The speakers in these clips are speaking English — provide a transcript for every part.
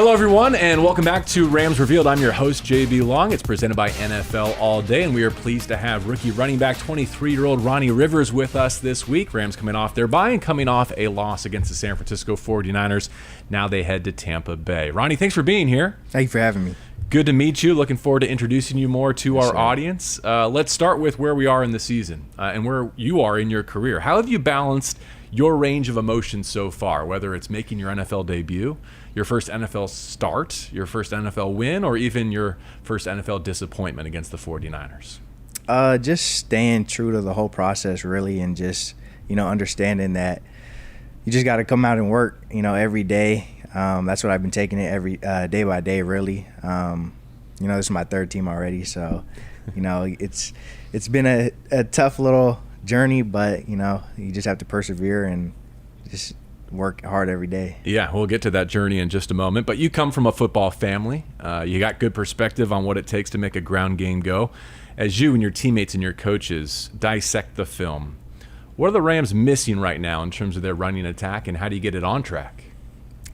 Hello, everyone, and welcome back to Rams Revealed. I'm your host, JB Long. It's presented by NFL All Day, and we are pleased to have rookie running back, 23-year-old Ronnie Rivers with us this week. Rams coming off their bye and coming off a loss against the San Francisco 49ers. Now they head to Tampa Bay. Ronnie, thanks for being here. Thank you for having me. Good to meet you. Looking forward to introducing you more to our audience. Let's start with where we are in the season and where you are in your career. How have you balanced your range of emotions so far, whether it's making your NFL debut, your first NFL start, your first NFL win, or even your first NFL disappointment against the 49ers? Just staying true to the whole process, really, and just, understanding that you just got to come out and work, every day. That's what I've been taking it every day by day, really. This is my third team already, so, it's been a tough little journey, but, you just have to persevere and just work hard every day. Yeah, we'll get to that journey in just a moment. But you come from a football family. You got good perspective on what it takes to make a ground game go. As you and your teammates and your coaches dissect the film, what are the Rams missing right now in terms of their running attack, and how do you get it on track?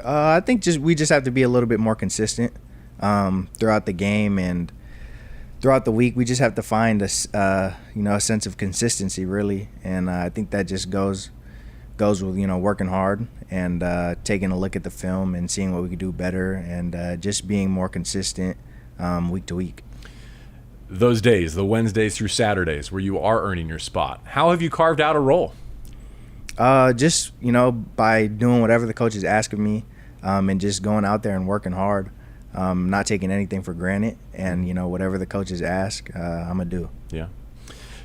I think we just have to be a little bit more consistent throughout the game and throughout the week. We just have to find a sense of consistency, really, and I think that just goes with working hard and taking a look at the film and seeing what we could do better, and just being more consistent week to week. Those days, the Wednesdays through Saturdays where you are earning your spot, how have you carved out a role? Just by doing whatever the coaches ask of me, and just going out there and working hard, not taking anything for granted, and whatever the coaches ask, I'm gonna do. Yeah.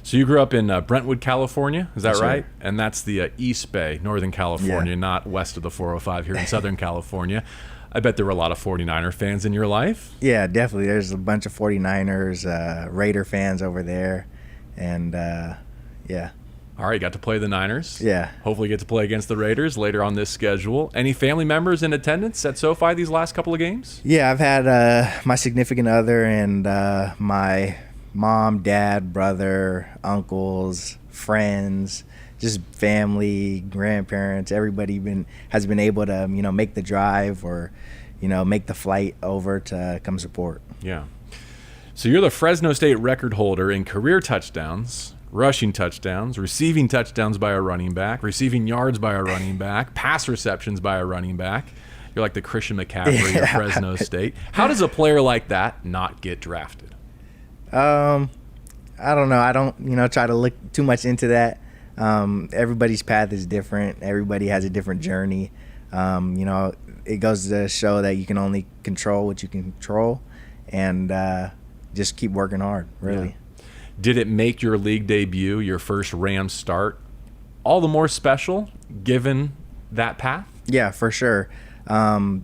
So you grew up in Brentwood, California, is that Yes, right? sir. And that's the East Bay, Northern California, not west of the 405 here in Southern California. I bet there were a lot of 49er fans in your life. Yeah, definitely. There's a bunch of 49ers, Raider fans over there, and yeah. All right, you got to play the Niners. Yeah. Hopefully you get to play against the Raiders later on this schedule. Any family members in attendance at SoFi these last couple of games? Yeah, I've had my significant other and my mom, dad, brother, uncles, friends, just family, grandparents. Everybody has been able to make the drive or make the flight over to come support. Yeah. So you're the Fresno State record holder in career touchdowns, rushing touchdowns, receiving touchdowns by a running back, receiving yards by a running back, pass receptions by a running back. You're like the Christian McCaffrey of Fresno State. How does a player like that not get drafted? I don't know. I don't, try to look too much into that. Everybody's path is different. Everybody has a different journey. It goes to show that you can only control what you can control, and just keep working hard, really. Yeah. Did it make your league debut, your first Rams start, all the more special given that path? Yeah, for sure.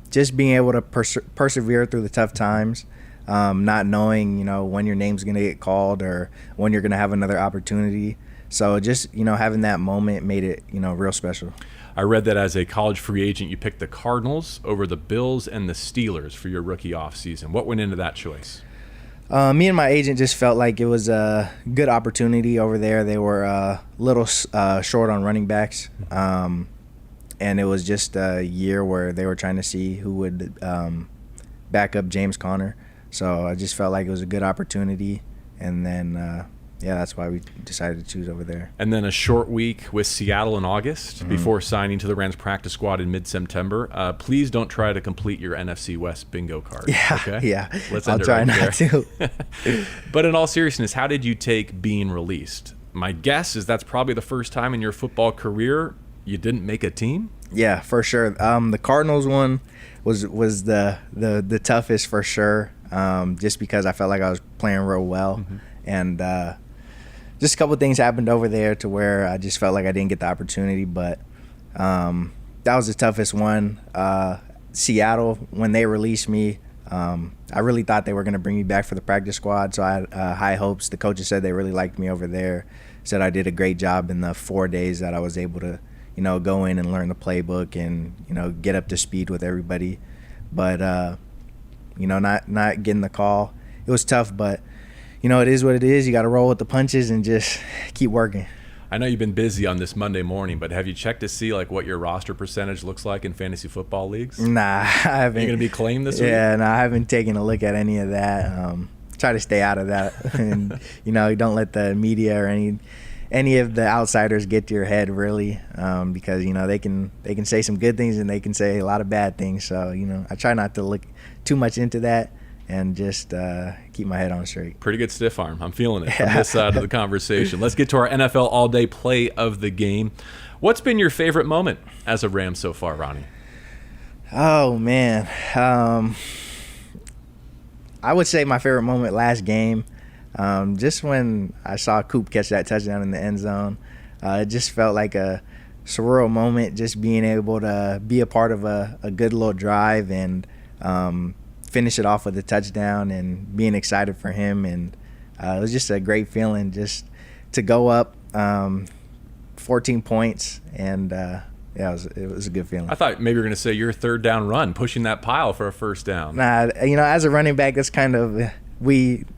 Just being able to persevere through the tough times. Not knowing, when your name's going to get called or when you're going to have another opportunity. So just, having that moment made it, real special. I read that as a college free agent, you picked the Cardinals over the Bills and the Steelers for your rookie offseason. What went into that choice? Me and my agent just felt like it was a good opportunity over there. They were a little short on running backs. And it was just a year where they were trying to see who would back up James Conner. So I just felt like it was a good opportunity, and then, that's why we decided to choose over there. And then a short week with Seattle in August before signing to the Rams practice squad in mid-September. Please don't try to complete your NFC West bingo card. Yeah, okay? yeah. Let's I'll try not to. But in all seriousness, how did you take being released? My guess is that's probably the first time in your football career you didn't make a team? Yeah, for sure. The Cardinals one was the toughest for sure. Just because I felt like I was playing real well, and just a couple of things happened over there to where I just felt like I didn't get the opportunity. But that was the toughest one. Seattle, when they released me, I really thought they were going to bring me back for the practice squad, so I had high hopes. The coaches said they really liked me over there, said I did a great job in the 4 days that I was able to go in and learn the playbook and get up to speed with everybody. But not getting the call, it was tough, but it is what it is. You got to roll with the punches and just keep working. I know you've been busy on this Monday morning, but have you checked to see like what your roster percentage looks like in fantasy football leagues? Nah, I haven't. Are you going to be claimed this week? Yeah, no, I haven't taken a look at any of that. Try to stay out of that, and don't let the media or any of the outsiders get to your head, really, because they can say some good things and they can say a lot of bad things. So I try not to look too much into that and just keep my head on straight. Pretty good stiff arm. I'm feeling it from this side of the conversation. Let's get to our NFL all-day play of the game. What's been your favorite moment as a Ram so far, Ronnie? Oh, man. I would say my favorite moment last game, just when I saw Coop catch that touchdown in the end zone. It just felt like a surreal moment, just being able to be a part of a good little drive and finish it off with a touchdown and being excited for him. And it was just a great feeling just to go up 14 points and it was a good feeling. I thought maybe you were going to say your third down run, pushing that pile for a first down. Nah, as a running back, that's kind of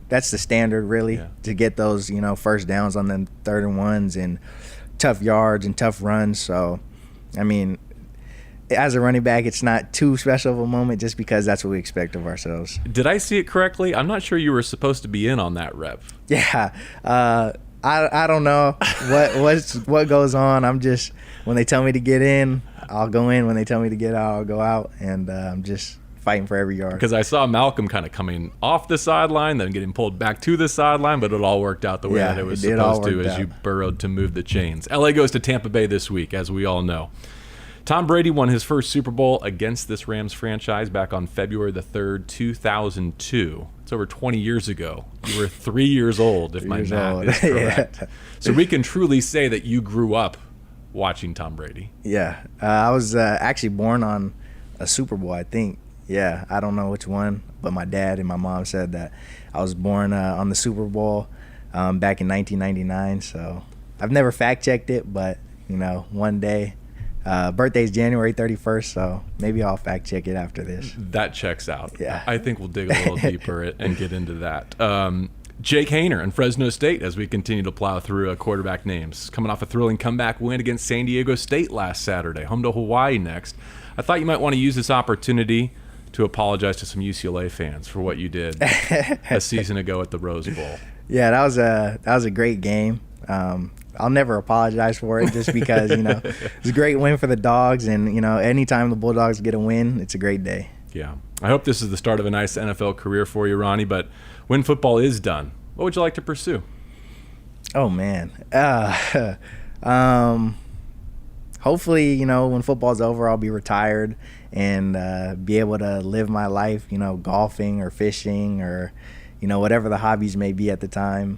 that's the standard, really, to get those first downs on them 3rd and 1s and tough yards and tough runs. So, I mean, as a running back, it's not too special of a moment just because that's what we expect of ourselves. Did I see it correctly? I'm not sure you were supposed to be in on that rep. Yeah. I don't know what goes on. I'm just, when they tell me to get in, I'll go in. When they tell me to get out, I'll go out. And I'm just fighting for every yard. Because I saw Malcolm kind of coming off the sideline, then getting pulled back to the sideline, but it all worked out the way that it was supposed to as you burrowed to move the chains. LA goes to Tampa Bay this week, as we all know. Tom Brady won his first Super Bowl against this Rams franchise back on February the 3rd, 2002. It's over 20 years ago. You were 3 years old, if my math is correct. Yeah. So we can truly say that you grew up watching Tom Brady. Yeah. I was actually born on a Super Bowl, I think. Yeah, I don't know which one, but my dad and my mom said that I was born on the Super Bowl back in 1999. So I've never fact-checked it, but, one day. Birthday's January 31st, so maybe I'll fact check it after this. That checks out. Yeah. I think we'll dig a little deeper and get into that. Jake Haener and Fresno State as we continue to plow through quarterback names. Coming off a thrilling comeback win against San Diego State last Saturday. Home to Hawaii next. I thought you might want to use this opportunity to apologize to some UCLA fans for what you did a season ago at the Rose Bowl. Yeah, that was a great game. I'll never apologize for it just because, it's a great win for the Dogs. And, anytime the Bulldogs get a win, it's a great day. Yeah. I hope this is the start of a nice NFL career for you, Ronnie. But when football is done, what would you like to pursue? Oh, man. Hopefully, when football's over, I'll be retired and be able to live my life, golfing or fishing or, whatever the hobbies may be at the time.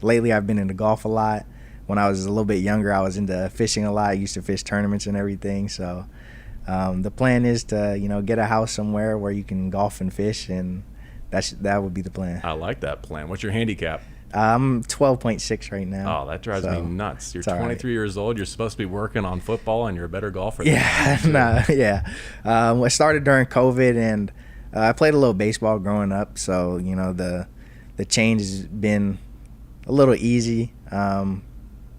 Lately, I've been into golf a lot. When I was a little bit younger, I was into fishing a lot. I used to fish tournaments and everything. So the plan is to, get a house somewhere where you can golf and fish, and that would be the plan. I like that plan. What's your handicap? I'm 12.6 right now. Oh, that drives me nuts. You're 23 right. years old. You're supposed to be working on football, and you're a better golfer Yeah, I started during COVID, and I played a little baseball growing up. So, the change has been a little easy,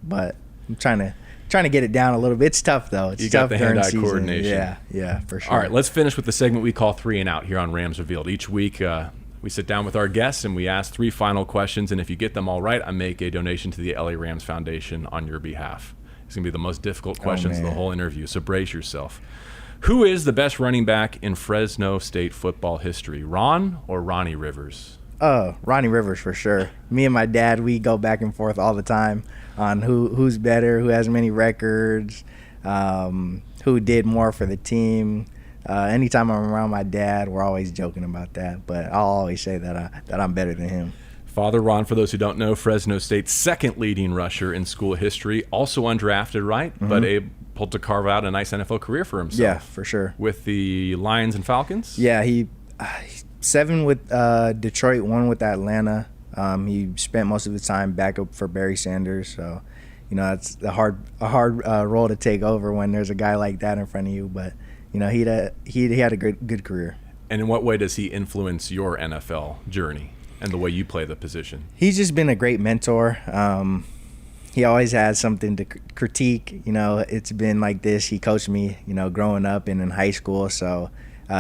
but I'm trying to get it down a little bit. It's tough though. It's tough the during hand-eye season. coordination. Yeah, for sure. All right, let's finish with the segment we call 3 and Out here on Rams Revealed. Each week, we sit down with our guests and we ask 3 final questions. And if you get them all right, I make a donation to the LA Rams Foundation on your behalf. It's gonna be the most difficult questions of the whole interview, so brace yourself. Who is the best running back in Fresno State football history, Ron or Ronnie Rivers? Ronnie Rivers for sure. Me and my dad, we go back and forth all the time on who's better, who has many records, who did more for the team. Anytime I'm around my dad, we're always joking about that. But I'll always say that I'm better than him. Father Ron, for those who don't know, Fresno State's second leading rusher in school history, also undrafted, right? Mm-hmm. But able to carve out a nice NFL career for himself. Yeah, for sure. With the Lions and Falcons? Yeah, he 7 with Detroit, 1 with Atlanta. He spent most of his time back up for Barry Sanders. So, it's a hard role to take over when there's a guy like that in front of you. But, he had a good career. And in what way does he influence your NFL journey and the way you play the position? He's just been a great mentor. he always has something to critique. You know, it's been like this. He coached me, you know, growing up and in high school. So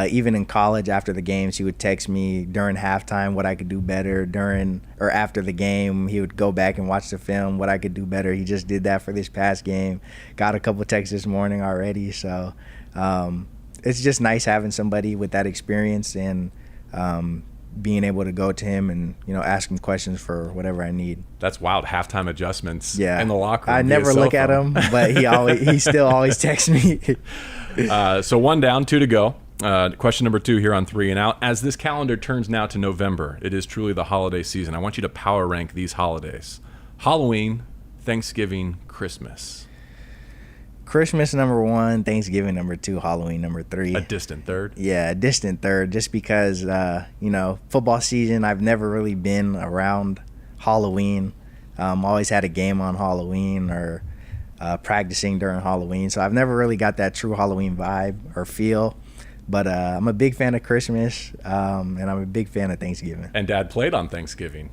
even in college, after the games, he would text me during halftime what I could do better. During or after the game, he would go back and watch the film, what I could do better. He just did that for this past game. Got a couple texts this morning already. So it's just nice having somebody with that experience and being able to go to him and, you know, ask him questions for whatever I need. That's wild. Halftime adjustments Yeah. in the locker room. I never look at him, but he still always texts me. So 1 down, 2 to go. Question number 2 here on 3 and Out. As this calendar turns now to November, it is truly the holiday season. I want you to power rank these holidays: Halloween, Thanksgiving, Christmas. Christmas number 1, Thanksgiving number 2, Halloween number 3. A distant third? Yeah, a distant third, just because, you know, football season, I've never really been around Halloween. Always had a game on Halloween or practicing during Halloween. So I've never really got that true Halloween vibe or feel. But I'm a big fan of Christmas, and I'm a big fan of Thanksgiving. And Dad played on Thanksgiving.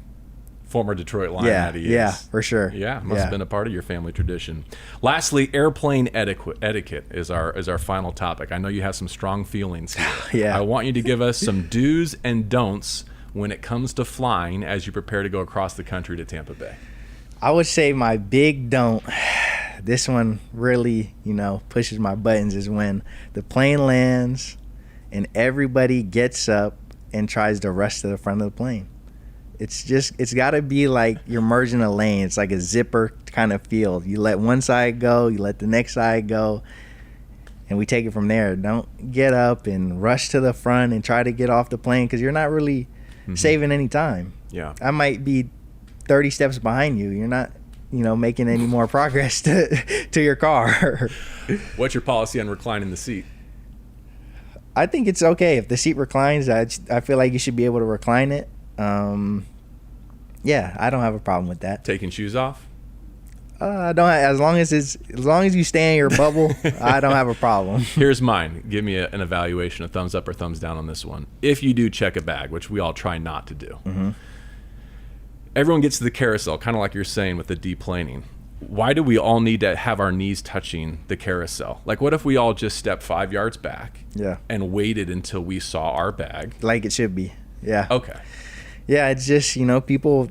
Former Detroit Lion that he is. Yeah, for sure. Yeah, must have been a part of your family tradition. Lastly, airplane etiquette is our final topic. I know you have some strong feelings here. Yeah. I want you to give us some do's and don'ts when it comes to flying as you prepare to go across the country to Tampa Bay. I would say my big don't, this one really, you know, pushes my buttons, is when the plane lands and everybody gets up and tries to rush to the front of the plane. It's got to be like you're merging a lane. It's like a zipper kind of feel. You let one side go, you let the next side go, and we take it from there. Don't get up and rush to the front and try to get off the plane, because you're not really saving any time. Yeah. I might be 30 steps behind you. You're not, you know, making any more progress to your car. What's your policy on reclining the seat? I think it's okay. If the seat reclines, I feel like you should be able to recline it. Yeah, I don't have a problem with that. Taking shoes off? I don't. As long as you stay in your bubble, I don't have a problem. Here's mine. Give me an evaluation, a thumbs up or thumbs down on this one. If you do check a bag, which we all try not to do, everyone gets to the carousel, kind of like you're saying with the deplaning. Why do we all need to have our knees touching the carousel? Like, what if we all just stepped 5 yards back and waited until we saw our bag? Like it should be. Yeah. Okay. Yeah, it's just, you know, people,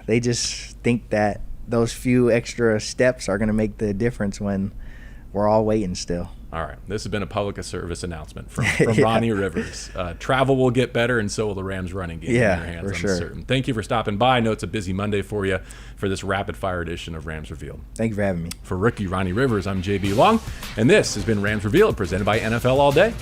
they just think that those few extra steps are going to make the difference when we're all waiting still. All right. This has been a public service announcement from Ronnie Rivers. Travel will get better, and so will the Rams running game in your hands, for I'm sure. certain. Thank you for stopping by. I know it's a busy Monday for you for this rapid-fire edition of Rams Revealed. Thank you for having me. For rookie Ronnie Rivers, I'm JB Long, and this has been Rams Revealed, presented by NFL All Day.